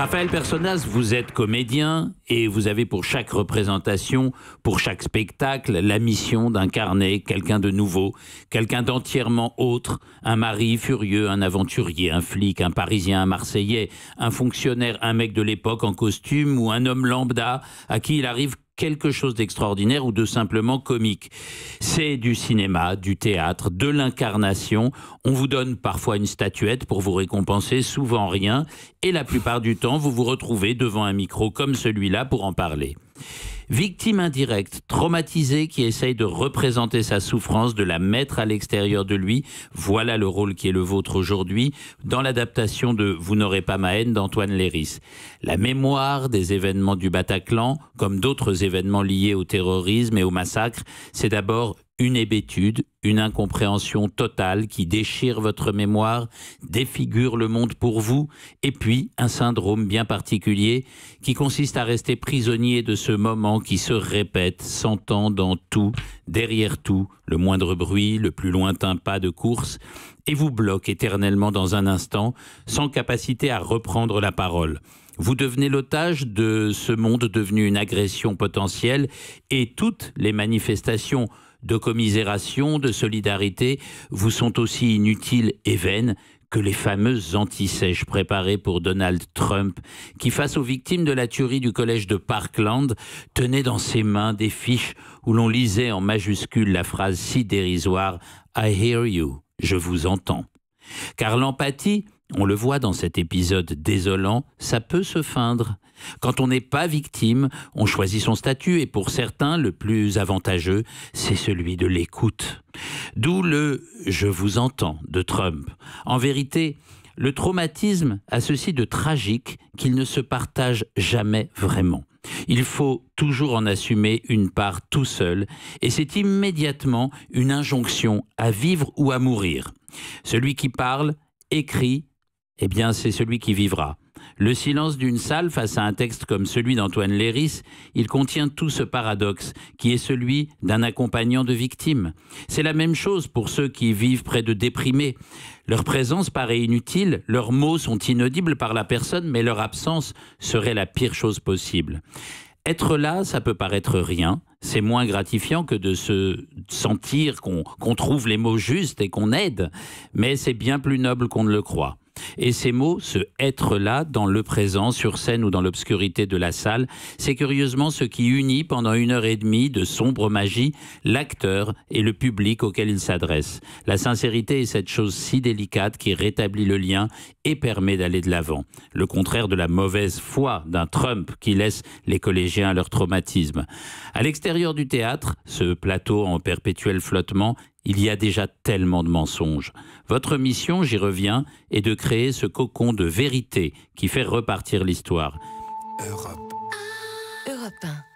Raphaël Personnaz, vous êtes comédien et vous avez pour chaque représentation, pour chaque spectacle, la mission d'incarner quelqu'un de nouveau, quelqu'un d'entièrement autre, un mari furieux, un aventurier, un flic, un Parisien, un Marseillais, un fonctionnaire, un mec de l'époque en costume ou un homme lambda à qui il arrive quelque chose d'extraordinaire ou de simplement comique. C'est du cinéma, du théâtre, de l'incarnation. On vous donne parfois une statuette pour vous récompenser, souvent rien, et la plupart du temps, vous vous retrouvez devant un micro comme celui-là pour en parler. Victime indirecte, traumatisée qui essaye de représenter sa souffrance, de la mettre à l'extérieur de lui, voilà le rôle qui est le vôtre aujourd'hui dans l'adaptation de Vous n'aurez pas ma haine d'Antoine Léris. La mémoire des événements du Bataclan, comme d'autres événements liés au terrorisme et au massacre, c'est d'abord une hébétude, une incompréhension totale qui déchire votre mémoire, défigure le monde pour vous, et puis un syndrome bien particulier qui consiste à rester prisonnier de ce moment qui se répète, s'entend dans tout, derrière tout, le moindre bruit, le plus lointain pas de course, et vous bloque éternellement dans un instant, sans capacité à reprendre la parole. Vous devenez l'otage de ce monde devenu une agression potentielle, et toutes les manifestations de commisération, de solidarité, vous sont aussi inutiles et vaines que les fameuses antisèches préparées pour Donald Trump, qui, face aux victimes de la tuerie du collège de Parkland, tenait dans ses mains des fiches où l'on lisait en majuscule la phrase si dérisoire « I hear you », je vous entends. Car l'empathie, on le voit dans cet épisode désolant, ça peut se feindre. Quand on n'est pas victime, on choisit son statut et pour certains, le plus avantageux, c'est celui de l'écoute. D'où le « je vous entends » de Trump. En vérité, le traumatisme a ceci de tragique qu'il ne se partage jamais vraiment. Il faut toujours en assumer une part tout seul et c'est immédiatement une injonction à vivre ou à mourir. Celui qui parle, écrit, eh bien c'est celui qui vivra. Le silence d'une salle face à un texte comme celui d'Antoine Léris, il contient tout ce paradoxe qui est celui d'un accompagnant de victimes. C'est la même chose pour ceux qui vivent près de déprimés. Leur présence paraît inutile, leurs mots sont inaudibles par la personne, mais leur absence serait la pire chose possible. Être là, ça peut paraître rien, c'est moins gratifiant que de se sentir qu'on trouve les mots justes et qu'on aide, mais c'est bien plus noble qu'on ne le croit. Et ces mots, ce « être là » dans le présent, sur scène ou dans l'obscurité de la salle, c'est curieusement ce qui unit pendant 1h30 de sombre magie l'acteur et le public auquel il s'adresse. La sincérité est cette chose si délicate qui rétablit le lien et permet d'aller de l'avant. Le contraire de la mauvaise foi d'un Trump qui laisse les collégiens à leur traumatisme. À l'extérieur du théâtre, ce plateau en perpétuel flottement, il y a déjà tellement de mensonges. Votre mission, j'y reviens, est de créer ce cocon de vérité qui fait repartir l'histoire. Europe 1.